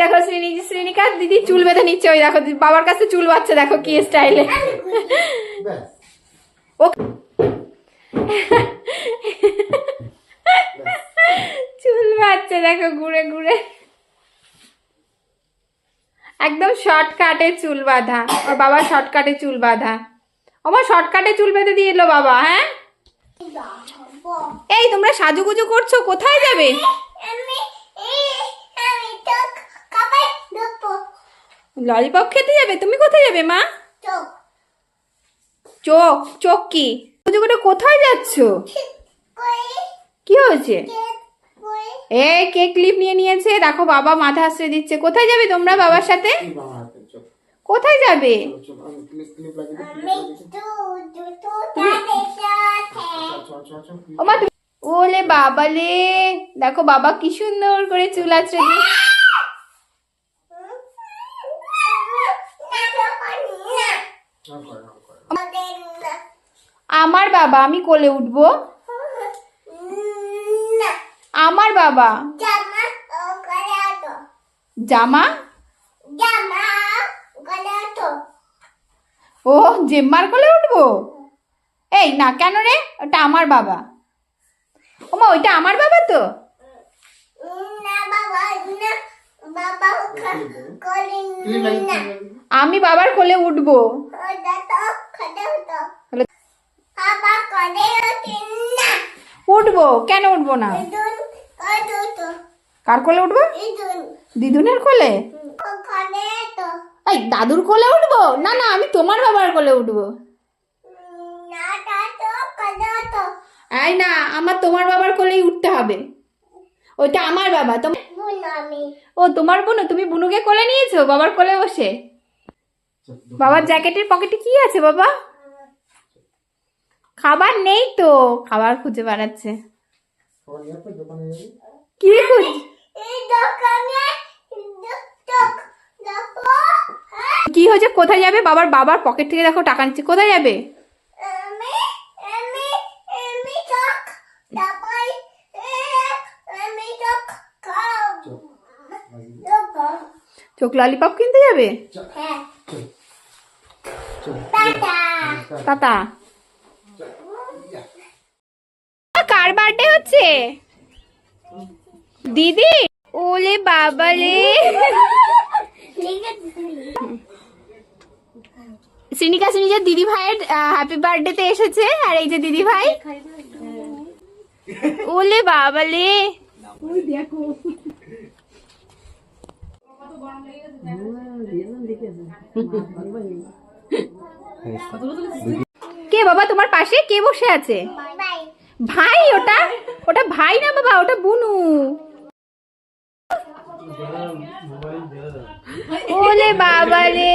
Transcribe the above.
দেখো শ্রীনিকা দিদি চুল বেঁধে নিচ্ছে, ওই দেখো বাবার কাছে চুল বাচ্ছে, দেখো কি স্টাইলে। ও চুল বাচ্ছে দেখো ঘুরে ঘুরে, একদম শর্টকাটে চুল বাঁধা। ওর বাবা শর্টকাটে চুল বাঁধা। আমার শর্টকাটে চুল বেঁধে দিয়ে এলো বাবা। হ্যাঁ এই তোমরা সাজুগুজু করছো, কোথায় যাবে? ললিপপ খেতে যাবে? তুমি কোথায় যাবে মা? চোখ চোখ কি কোথায় যাচ্ছ? কি হয়েছে? এই কেক ক্লিপ নিয়ে নিয়েছে, দেখো বাবা মাথা আশ্রয় দিচ্ছে। কোথায় যাবে তোমরা বাবার সাথে? কোথায় যাবে? ওলে বাবালে, দেখো বাবা কি সুন্দর করে চুল আছড়ে দিয়ে। আমার বাবা, আমি কোলে উঠবো? আমার বাবা জামা ও জেম্মার কোলে উঠবো? এই না কেন রে, ওটা আমার বাবা। ওমা ওইটা আমার বাবা তো। আমি বাবার কোলে উঠবো। উঠবো কেন উঠবো না? কার কোলে উঠবো? দিদুনের কোলে? এই দাদুর কোলে উঠবো? না না, আমি তোমার বাবার কোলে উঠবো। এই না, আমার তোমার বাবার কোলেই উঠতে হবে। ওইটা আমার বাবা। ও তোমার বোন, তুমি বুনুকে কোলে নিয়েছো বাবার কোলে বসে? বাবার জ্যাকেটের পকেটে কি আছে বাবা? খাবার নেই তো, খাবার খুঁজে বেড়াচ্ছে। কি খুঁজ? কি হয়েছে? কোথায় যাবে? বাবার পকেট থেকে দেখো টাকা নিচ্ছে। কোথায় যাবে? চোখ ললিপপ কিনতে যাবে? টাটা। কার বার্থডে হচ্ছে? দিদি? ওলে বাবালে, শ্রীনিকা দিদি ভাইয়ের হ্যাপি বার্থডেতে এসেছে। আর এই যে দিদি ভাই, ওলে বাবালে। কে বাবা তোমার পাশে? কে বসে আছে? ভাই? ওটা ভাই না বাবা, ওটা বুনু। ওলে বাবালে।